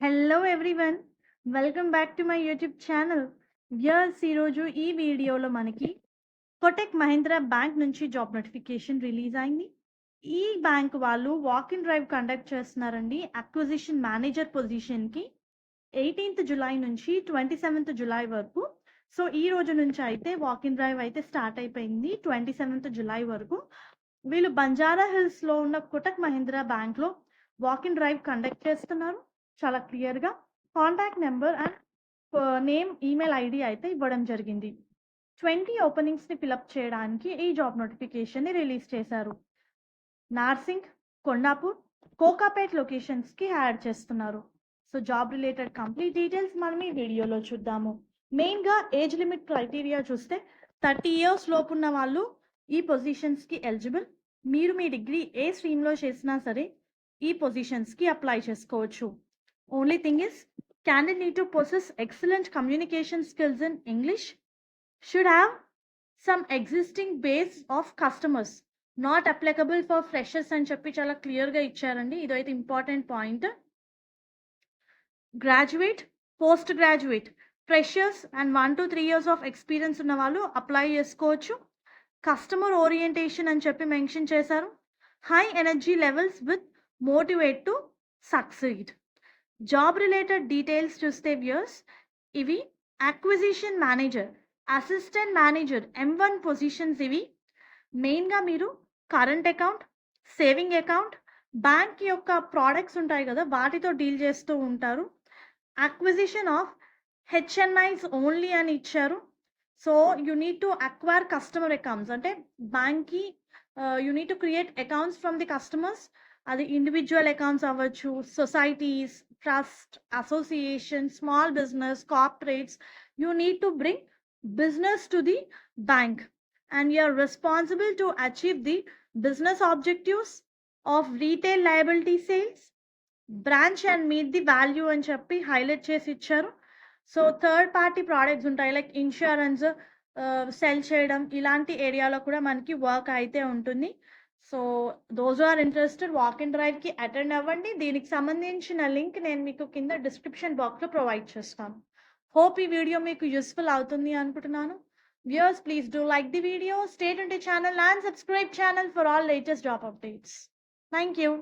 Hello everyone, welcome back to my YouTube channel. Viewers, ఈరోజు ఈ వీడియోలో మనకి కోటక్ మహీంద్రా బ్యాంక్ నుంచి జాబ్ నోటిఫికేషన్ రిలీజ్ అయింది. ఈ బ్యాంక్ వాళ్ళు వాక్ ఇన్ డ్రైవ్ కండక్ట్ చేస్తున్నారండి అక్విజిషన్ మేనేజర్ పొజిషన్కి 18th జులై నుంచి 27th జులై వరకు. సో ఈ రోజు నుంచి అయితే వాక్ ఇన్ డ్రైవ్ అయితే స్టార్ట్ అయిపోయింది 27th జులై వరకు. వీళ్ళు బంజారా హిల్స్లో ఉన్న కోటక్ మహీంద్రా బ్యాంక్లో వాక్ ఇన్ డ్రైవ్ కండక్ట్ చేస్తున్నారు. చాలా క్లియర్గా contact number and name, email ID అయితే ఇవ్వడం జరిగింది. 20 ఓపెనింగ్స్ని ఫిలప్ చేయడానికి ఈ జాబ్ నోటిఫికేషన్ని రిలీజ్ చేశారు. నార్సింగ్, కొండాపూర్, కోకాపేట్ లొకేషన్స్కి యాడ్ చేస్తున్నారు. So job related complete details మనం ఈ వీడియోలో చూద్దాము. మెయిన్గా ఏజ్ లిమిట్ క్రైటీరియా చూస్తే 30 years లోపు ఉన్న వాళ్ళు ఈ పొజిషన్స్కి ఎలిజిబుల్. మీరు మీ డిగ్రీ ఏ స్ట్రీమ్లో చేసినా సరే ఈ పొజిషన్స్కి అప్లై చేసుకోవచ్చు. Only thing is, candidate need to possess excellent communication skills in English, should have some existing base of customers, not applicable for freshers అని చెప్పి చాలా క్లియర్గా ఇచ్చారండి. ఇదైతే important point. Graduate, post graduate, freshers and 1 to 3 years of experience ఉన్న వాళ్ళు apply చేసుకోవచ్చు. Customer orientation అని చెప్పి మెన్షన్ చేశారు. High energy levels with motivate to succeed. Job related details చూస్తే వ్యూయర్స్, ఇవి acquisition manager, assistant manager M1 positions. ఇవి మెయిన్గా మీరు current account, saving account, bank యొక్క ప్రోడక్ట్స్ ఉంటాయి కదా, వాటితో డీల్ చేస్తూ ఉంటారు. అక్విజిషన్ ఆఫ్ HNIs ఓన్లీ అని ఇచ్చారు. So you need to acquire customer accounts, అంటే బ్యాంక్కి you need to create accounts from the customers. అది ఇండివిజువల్ అకౌంట్స్ అవ్వచ్చు, societies, trust, association, small business, corporates. You need to bring business to the bank and you are responsible to achieve the business objectives of retail liability sales, branch and meet the value అని చెప్పి highlight చేసి ఇచ్చారు. So third party products ఉంటాయి, like insurance sell చేయడం, ఇలాంటి ఏరియాలో కూడా మనకి వర్క్ అయితే ఉంటుంది. So those are interested walk in డ్రైవ్కి అటెండ్ అవ్వండి. దీనికి సంబంధించిన లింక్ నేను మీకు కింద డిస్క్రిప్షన్ బాక్స్లో ప్రొవైడ్ చేస్తాను. హోప్ ఈ వీడియో మీకు యూస్ఫుల్ అవుతుంది అనుకుంటున్నాను. Viewers, please do like the video, stay tuned to channel and subscribe channel for all latest job updates. Thank you.